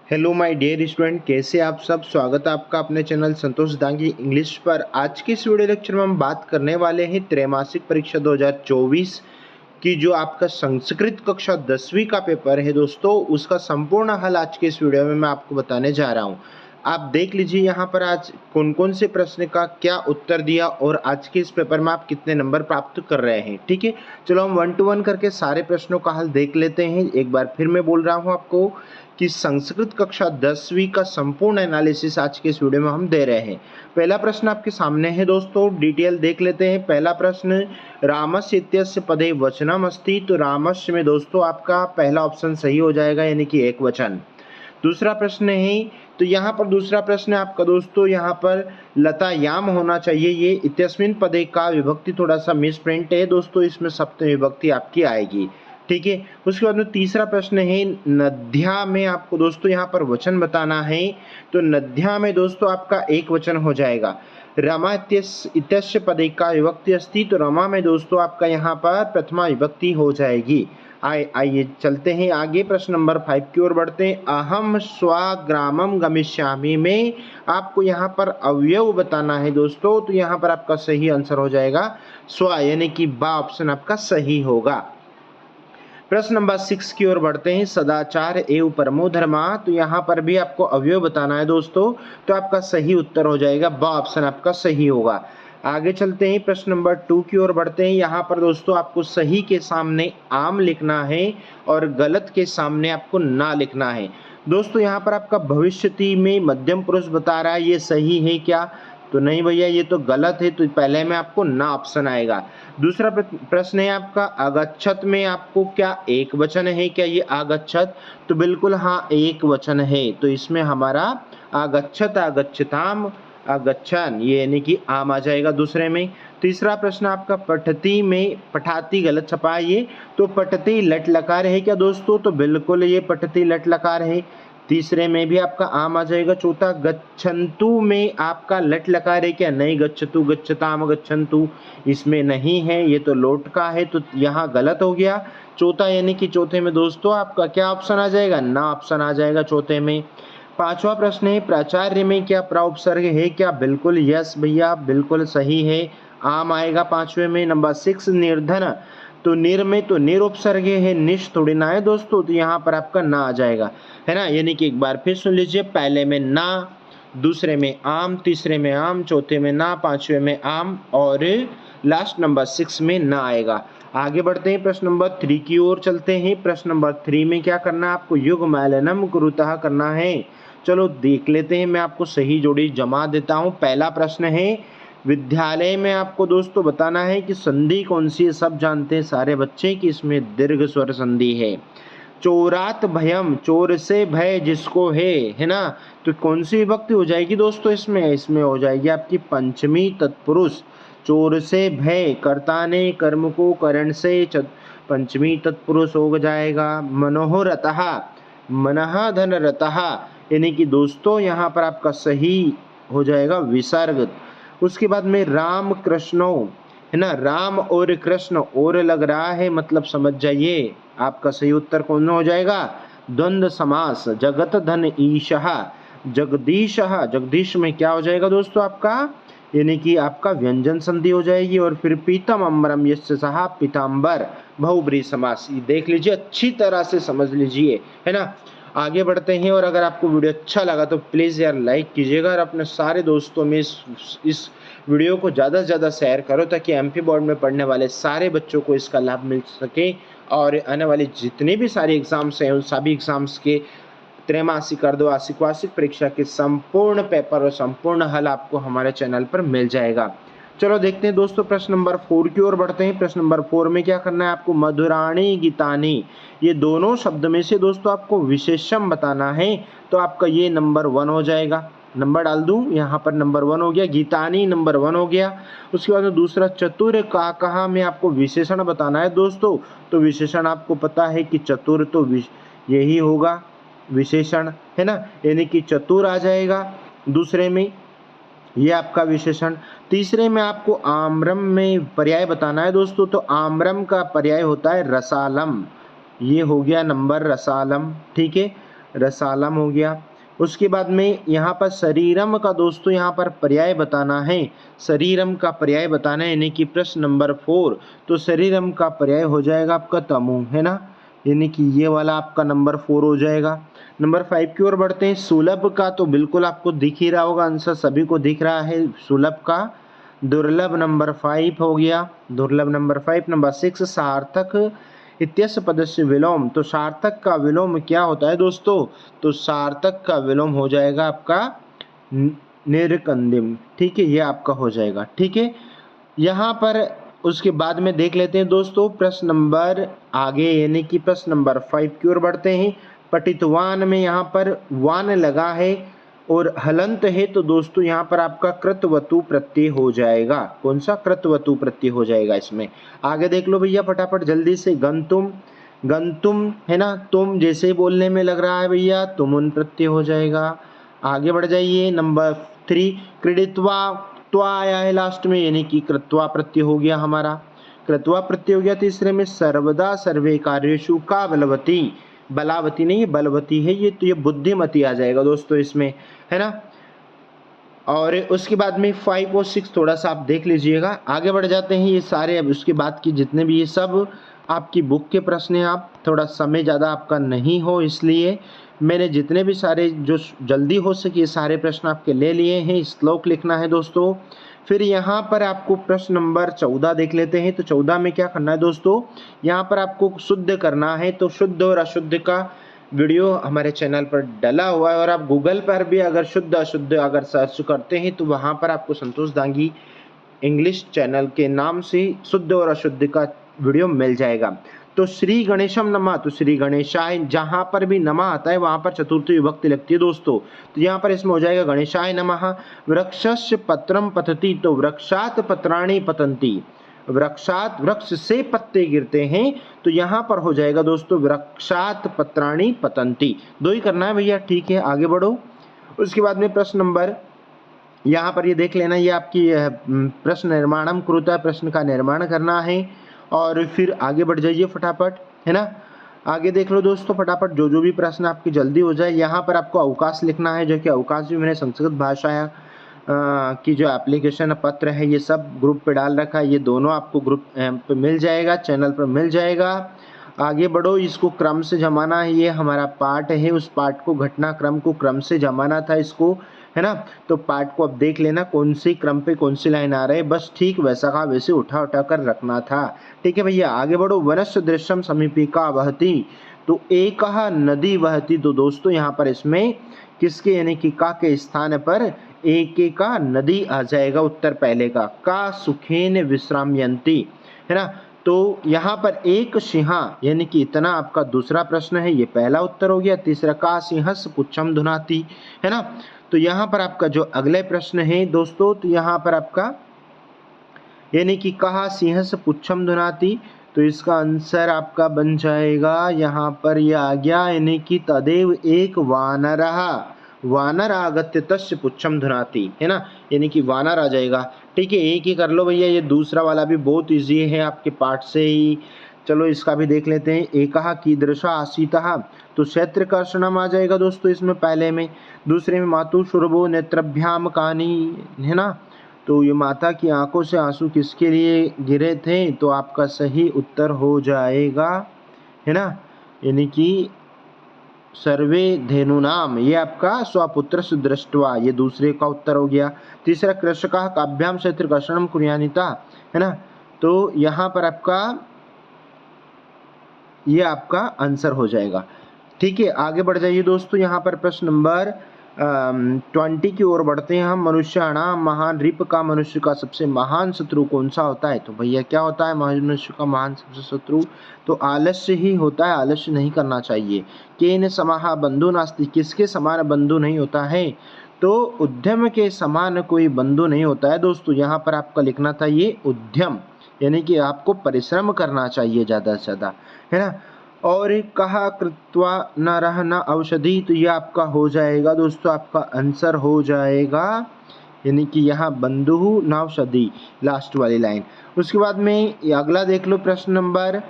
Hello my dear student, कैसे आप सब। स्वागत है आपका अपने चैनल संतोष दांगी इंग्लिश पर। आज के इस वीडियो लेक्चर में हम बात करने वाले हैं त्रैमासिक परीक्षा 2024 की जो आपका संस्कृत कक्षा 10वीं का पेपर है दोस्तों, उसका संपूर्ण हल आज के इस वीडियो में मैं आपको बताने जा रहा हूं। आप देख लीजिए यहाँ पर आज कौन कौन से प्रश्न का क्या उत्तर दिया और आज के इस पेपर में आप कितने नंबर प्राप्त कर रहे हैं। ठीक है, चलो हम 1 टू 1 करके सारे प्रश्नों का हल देख लेते हैं। एक बार फिर मैं बोल रहा हूँ आपको कि संस्कृत कक्षा 10वीं का संपूर्ण एनालिसिस आज के इस वीडियो में हम दे रहे हैं। पहला प्रश्न आपके सामने है दोस्तों, डिटेल देख लेते हैं। पहला प्रश्न, रामस्य इत्यस्य पदे वचनम अस्ति। तो रामस्य में दोस्तों आपका पहला ऑप्शन सही हो जाएगा, यानी कि एक वचन। दूसरा प्रश्न है, तो यहाँ पर दूसरा प्रश्न है आपका दोस्तों, यहाँ पर लतायाम होना चाहिए। ये इत्यस्मिन पदे का विभक्ति थोड़ा सा मिस प्रिंट है दोस्तों, इसमें सप्तमी विभक्ति आपकी आएगी। ठीक है, उसके बाद में तीसरा प्रश्न है, नद्या में आपको दोस्तों यहाँ पर वचन बताना है। तो नद्या में दोस्तों आपका एक वचन हो जाएगा। रमा इत्यस्य पदे का विभक्ति अस्ति। तो रमा में दोस्तों आपका यहाँ पर प्रथमा विभक्ति हो जाएगी। आइए चलते हैं आगे, प्रश्न नंबर 5 की ओर बढ़ते हैं। अहम स्वग्रामम गमिष्यामि में आपको यहाँ पर अवयव बताना है दोस्तों। तो यहाँ पर आपका सही आंसर हो जाएगा स्व, यानी कि बा ऑप्शन आपका सही होगा। प्रश्न नंबर 6 की ओर बढ़ते हैं। सदाचार एवं परमो धर्मा। तो यहाँ पर भी आपको अवयव बताना है दोस्तों, तो आपका सही उत्तर हो जाएगा ब ऑप्शन आपका सही होगा। आगे चलते हैं, प्रश्न नंबर 2 की ओर बढ़ते हैं। यहाँ पर दोस्तों आपको सही के सामने आम लिखना है और गलत के सामने आपको ना लिखना है। दोस्तों यहाँ पर आपका भविष्यति में मध्यम पुरुष बता रहा है, ये सही है क्या? तो नहीं भैया, ये तो गलत है। तो पहले में आपको ना ऑप्शन आएगा। दूसरा प्रश्न है आपका, अगच्छत में आपको क्या एक वचन है क्या? ये आगच्छत, तो बिल्कुल हाँ एक वचन है। तो इसमें हमारा आगच्छत, आगच्छताम, आगच्छन, ये यानी कि आम आ जाएगा दूसरे में। तीसरा प्रश्न आपका, पठती में पठाती गलत छपा है ये, तो पठती लट लकार है क्या दोस्तों? तो बिल्कुल ये पठती लट लकार है। तीसरे में भी आपका आम आ जाएगा। चौथा, गच्छन्तु में आपका लट लकार है क्या? नहीं, गच्छतु, गच्छताम, गच्छन्तु, इसमें नहीं है, ये तो लोट का है, तो यहाँ गलत हो गया। चौथा यानी कि चौथे में दोस्तों आपका क्या ऑप्शन आ जाएगा? ना ऑप्शन आ जाएगा चौथे में। पांचवा प्रश्न है, प्राचार्य में क्या प्राउपसर्ग है क्या? बिल्कुल यस भैया, बिल्कुल सही है, आम आएगा पांचवे में। नंबर 6, निर्धन, तो निर में तो निरुपसर्ग है, निश थोड़ी ना है दोस्तों, तो यहाँ पर आपका ना आ जाएगा, है ना। यानी कि एक बार फिर सुन लीजिए, पहले में ना, दूसरे में आम, तीसरे में आम, चौथे में ना, पांचवे में आम और लास्ट नंबर 6 में ना आएगा। आगे बढ़ते हैं, प्रश्न नंबर 3 की ओर चलते हैं। प्रश्न नंबर 3 में क्या करना है आपको? युग्मैलनम कुरुतः करना है। चलो देख लेते हैं, मैं आपको सही जोड़ी जमा देता हूँ। पहला प्रश्न है, विद्यालय में आपको दोस्तों बताना है कि संधि कौन सी है। सब जानते हैं सारे बच्चे कि इसमें दीर्घ स्वर संधि है। चोरात भयम, चोर से भय जिसको है ना, तो कौन सी विभक्ति हो जाएगी दोस्तों? इसमें हो जाएगी आपकी पंचमी तत्पुरुष। चोर से भय, कर्ता ने कर्म को करण से, पंचमी तत्पुरुष हो जाएगा। मनोहरतः, मनः धन रतः, यानी कि दोस्तों यहाँ पर आपका सही हो जाएगा विसर्ग। उसके बाद में राम कृष्णो, है ना, राम और कृष्ण और लग रहा है, मतलब समझ जाइए आपका सही उत्तर कौन हो जाएगा? द्वंद्व समास। जगत धन ईशः, जगदीशः, जगदीश में क्या हो जाएगा दोस्तों आपका? यानी कि आपका व्यंजन संधि हो जाएगी। और फिर पीतम अम्बरम यस्य सहा, पीताम्बर, बहुब्रीहि समास। ये देख लीजिए, अच्छी तरह से समझ लीजिए, है ना। आगे बढ़ते हैं, और अगर आपको वीडियो अच्छा लगा तो प्लीज़ यार लाइक कीजिएगा और अपने सारे दोस्तों में इस वीडियो को ज़्यादा से ज़्यादा शेयर करो, ताकि एमपी बोर्ड में पढ़ने वाले सारे बच्चों को इसका लाभ मिल सके और आने वाली जितने भी सारे एग्ज़ाम्स हैं उन सभी एग्ज़ाम्स के त्रैमासिक, अर्धवार्षिक, वार्षिक परीक्षा के संपूर्ण पेपर और संपूर्ण हल आपको हमारे चैनल पर मिल जाएगा। चलो देखते हैं दोस्तों, प्रश्न नंबर 4 की ओर बढ़ते हैं। प्रश्न नंबर 4 में क्या करना है आपको? मधुराणी गीतानी, ये दोनों शब्द में से दोस्तों आपको विशेषण बताना है। तो आपका ये नंबर 1 हो जाएगा। नंबर डाल दूं, यहाँ पर नंबर 1 हो गया, गीतानी नंबर 1 हो गया। उसके बाद में दूसरा, चतुर काकः में आपको विशेषण बताना है दोस्तों। तो विशेषण आपको पता है कि चतुर तो यही होगा विशेषण, है ना, यानी कि चतुर आ जाएगा दूसरे में, ये आपका विशेषण। तीसरे में आपको आम्रम में पर्याय बताना है दोस्तों। तो आम्रम का पर्याय होता है रसालम, ये हो गया नंबर रसालम, ठीक है। रसालम हो गया। उसके बाद में यहाँ पर शरीरम का दोस्तों यहाँ पर पर्याय बताना है, शरीरम का पर्याय बताना है, यानी कि प्रश्न नंबर 4। तो शरीरम का पर्याय हो जाएगा आपका तमु, है ना, यानी कि ये वाला आपका नंबर 4 हो जाएगा। नंबर 5 की ओर बढ़ते हैं। सुलभ का तो बिल्कुल आपको दिख ही रहा होगा, आंसर सभी को दिख रहा है सुलभ का। दुर्लभ नंबर 5 हो गया, दुर्लभ नंबर 5। नंबर 6 सार्थक इत्यस्य पदस्य विलोम। तो सार्थक का विलोम क्या होता है दोस्तों? तो सार्थक का विलोम हो जाएगा आपका निर्कंदिम, ठीक है, ये आपका हो जाएगा, ठीक है। यहाँ पर उसके बाद में देख लेते हैं दोस्तों प्रश्न नंबर आगे, यानी कि प्रश्न नंबर 5 की ओर बढ़ते हैं। पठितवान में यहाँ पर वान लगा है और हलंत है, तो दोस्तों यहाँ पर आपका कृतवतु प्रत्यय हो जाएगा। कौन सा? कृतवतु प्रत्यय हो जाएगा इसमें। आगे देख लो भैया फटाफट जल्दी से। गंतुम, गंतुम है ना, तुम जैसे ही बोलने में लग रहा है भैया, तुमुन प्रत्यय हो जाएगा। आगे बढ़ जाइए। नंबर 3 क्रीडित्वा, त्वा आया है लास्ट में, यानी कि कृत्वा प्रत्यय हो गया हमारा, कृत्वा प्रत्यय हो गया। तीसरे में सर्वदा सर्वे कार्येषु का बलवती, बलावती नहीं बलवती है ये, तो ये बुद्धिमती आ जाएगा दोस्तों इसमें, है ना। और उसके बाद में 5 और 6 थोड़ा सा आप देख लीजिएगा। आगे बढ़ जाते हैं। ये सारे अब उसके बाद की जितने भी ये सब आपकी बुक के प्रश्न हैं, आप थोड़ा समय ज़्यादा आपका नहीं हो इसलिए मैंने जितने भी सारे जो जल्दी हो सके सारे प्रश्न आपके ले लिए हैं। श्लोक लिखना है दोस्तों। फिर यहाँ पर आपको प्रश्न नंबर 14 देख लेते हैं। तो 14 में क्या करना है दोस्तों? यहाँ पर आपको शुद्ध करना है। तो शुद्ध और अशुद्ध का वीडियो हमारे चैनल पर डला हुआ है, और आप गूगल पर भी अगर शुद्ध अशुद्ध अगर सर्च करते हैं तो वहाँ पर आपको संतोष दांगी इंग्लिश चैनल के नाम से शुद्ध और अशुद्ध का वीडियो मिल जाएगा। तो श्री गणेशम नमः, तो श्री गणेशाय जहाँ पर भी नमः आता है वहाँ पर चतुर्थी विभक्ति लगती है दोस्तों। तो यहाँ पर इसमें हो जाएगा गणेशाय नमः। वृक्षस्य पत्रम पतति, तो वृक्षात पत्राणि पतन्ति, वृक्षात वृक्ष से पत्ते गिरते हैं, तो यहाँ पर हो जाएगा दोस्तों वृक्षात पत्राणि पतन्ति। दो ही करना है भैया, ठीक है। आगे बढ़ो। उसके बाद में प्रश्न नंबर यहाँ पर ये देख लेना, ये आपकी प्रश्न निर्माणम कुरुता, प्रश्न का निर्माण करना है। और फिर आगे बढ़ जाइए फटाफट, है ना। आगे देख लो दोस्तों फटाफट, जो भी प्रश्न आपकी जल्दी हो जाए। यहाँ पर आपको अवकाश लिखना है, जो कि अवकाश भी मैंने संस्कृत भाषा की जो एप्लीकेशन पत्र है ये सब ग्रुप पे डाल रखा है, ये दोनों आपको ग्रुप पे मिल जाएगा, चैनल पर मिल जाएगा। आगे बढ़ो। इसको क्रम से जमाना है, ये हमारा पार्ट है, उस पार्ट को घटनाक्रम को क्रम से जमाना था इसको, है ना। तो पार्ट को अब देख लेना कौन सी क्रम पे कौन सी लाइन आ रही है, बस ठीक वैसा का वैसे उठा उठा कर रखना था, ठीक है भैया। आगे बढ़ो। वनस्य दृश्यम समीपिका वहती, तो एक नदी वहती, तो दोस्तों यहाँ पर इसमें किसके यानी कि का के स्थान पर एक का नदी आ जाएगा, उत्तर पहले का सुखेन विश्रामयंती, है ना। तो यहाँ पर एक सिंहा यानी कि इतना आपका दूसरा प्रश्न है, ये पहला उत्तर हो गया। तीसरा का सिंहस पुच्छम धुनाती, है ना। तो यहाँ पर आपका जो अगले प्रश्न है दोस्तों, तो यहाँ पर आपका यानी कि कहा सिंहस पुच्छम धुनाती, तो इसका आंसर आपका बन जाएगा यहाँ पर ये आ गया, यानी कि तदेव एक वानरः वानर आगत्य तस्य पुच्छम धुनाती, है ना, यानी कि वानर आ जाएगा। ठीक है, एक ही कर लो भैया, ये दूसरा वाला भी बहुत इजी है आपके पाठ से ही। चलो इसका भी देख लेते हैं। एकः कीदृशः आसीतः, तो क्षेत्र कर्षणम आ जाएगा दोस्तों इसमें पहले में। दूसरे में मातु शुरभो नेत्रभ्याम कानी, है ना, तो ये माता की आंखों से आंसू किसके लिए गिरे थे, तो आपका सही उत्तर हो जाएगा, है ना, यानी कि सर्वे धेनुनाम, ये आपका स्वपुत्र दृष्टवा, ये दूसरे का उत्तर हो गया। तीसरा कृषकः काभ्याम क्षेत्र कर्षणम कुर्यानिता, है ना, तो यहाँ पर आपका ये आपका आंसर हो जाएगा। ठीक है, आगे बढ़ जाइए दोस्तों। यहाँ पर प्रश्न नंबर 20 की ओर बढ़ते हैं हम। मनुष्याणाम महान रिप का, मनुष्य का सबसे महान शत्रु कौन सा होता है, तो भैया क्या होता है मनुष्य का महान सबसे शत्रु, तो आलस्य ही होता है, आलस्य नहीं करना चाहिए। केन समाहा बंधु नास्ति, किसके समान बंधु नहीं होता है, तो उद्यम के समान कोई बंधु नहीं होता है दोस्तों। यहाँ पर आपका लिखना था ये उद्यम, यानी कि आपको परिश्रम करना चाहिए ज़्यादा से ज़्यादा, है ना। और कहा कृत्वा न रहना औषधि, तो ये आपका हो जाएगा दोस्तों, आपका आंसर हो जाएगा, यानी कि यहाँ बंधु नौषधि लास्ट वाली लाइन। उसके बाद में अगला देख लो प्रश्न नंबर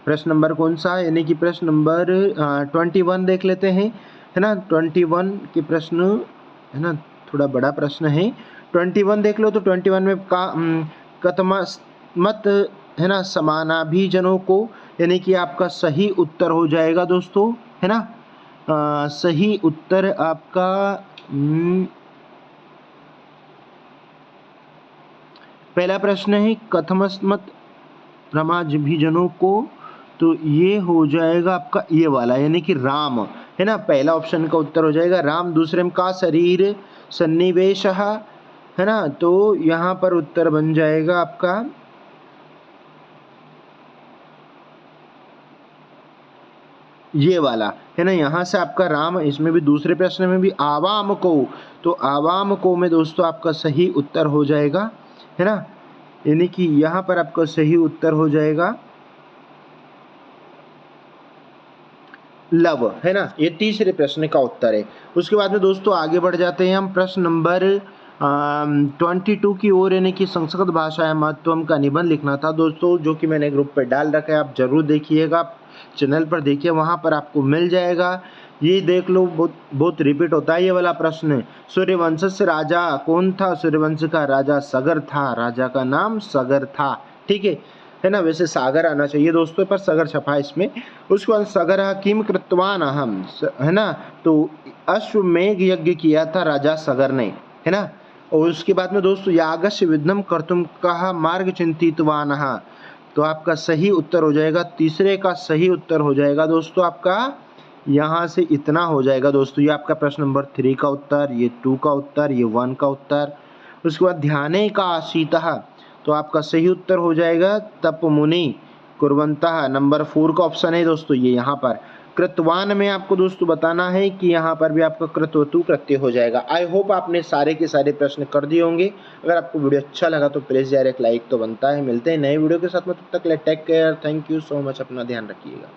प्रश्न नंबर कौन सा है, यानी कि प्रश्न नंबर 21 देख लेते हैं, है ना। 21 के प्रश्न, है ना, थोड़ा बड़ा प्रश्न है। 21 देख लो। तो 21 में कथमत, है ना, समानाभिजनों को, यानी कि आपका सही उत्तर हो जाएगा दोस्तों, है ना। सही उत्तर आपका पहला प्रश्न है कथमत समानाभिजनों को, तो ये हो जाएगा आपका ये वाला, यानी कि राम, है ना। पहला ऑप्शन का उत्तर हो जाएगा राम। दूसरे में का शरीर सन्निवेश, है ना, तो यहाँ पर उत्तर बन जाएगा आपका ये वाला, है ना। यहाँ से आपका राम, इसमें भी दूसरे प्रश्न में भी आवाम को, तो आवाम को में दोस्तों आपका सही उत्तर हो जाएगा, है ना, यानी कि यहाँ पर आपका सही उत्तर हो जाएगा लव, है ना। ये तीसरे प्रश्न का उत्तर है। उसके बाद में दोस्तों आगे बढ़ जाते हैं हम प्रश्न नंबर 22 की ओर, यानी कि संस्कृत भाषा या महत्वम का निबंध लिखना था दोस्तों, जो कि मैंने ग्रुप पे डाल रखा है, आप जरूर देखिएगा, चैनल पर देखिए, वहाँ पर आपको मिल जाएगा। ये देख लो, बहुत बहुत रिपीट होता है ये वाला प्रश्न। सूर्यवंश से राजा कौन था? सूर्यवंश का राजा सगर था, राजा का नाम सगर था, ठीक है ना। वैसे सागर आना चाहिए दोस्तों, पर सगर छपा है इसमें। उसके बाद सगर किम कृतवान अहम, है ना, तो अश्वमेघ यज्ञ किया था राजा सगर ने, है ना। और उसके बाद में दोस्तों यागस्य विघ्नम कर्तुम कहा मार्ग चिंतितवान, तो आपका सही उत्तर हो जाएगा, तीसरे का सही उत्तर हो जाएगा दोस्तों आपका यहाँ से इतना हो जाएगा दोस्तों। ये आपका प्रश्न नंबर 3 का उत्तर, ये 2 का उत्तर, ये 1 का उत्तर। उसके बाद ध्याने का आशीतः, तो आपका सही उत्तर हो जाएगा तप मुनि कुर्वन्तः, नंबर 4 का ऑप्शन है दोस्तों ये। यहाँ पर कृतवान में आपको दोस्तों बताना है कि यहाँ पर भी आपका कृतवतु प्रत्यय हो जाएगा। आई होप आपने सारे के सारे प्रश्न कर दिए होंगे। अगर आपको वीडियो अच्छा लगा तो प्लीज़ यार एक लाइक तो बनता है। मिलते हैं नए वीडियो के साथ में, तब तक के लिए take care, thank you so much, अपना ध्यान रखिएगा।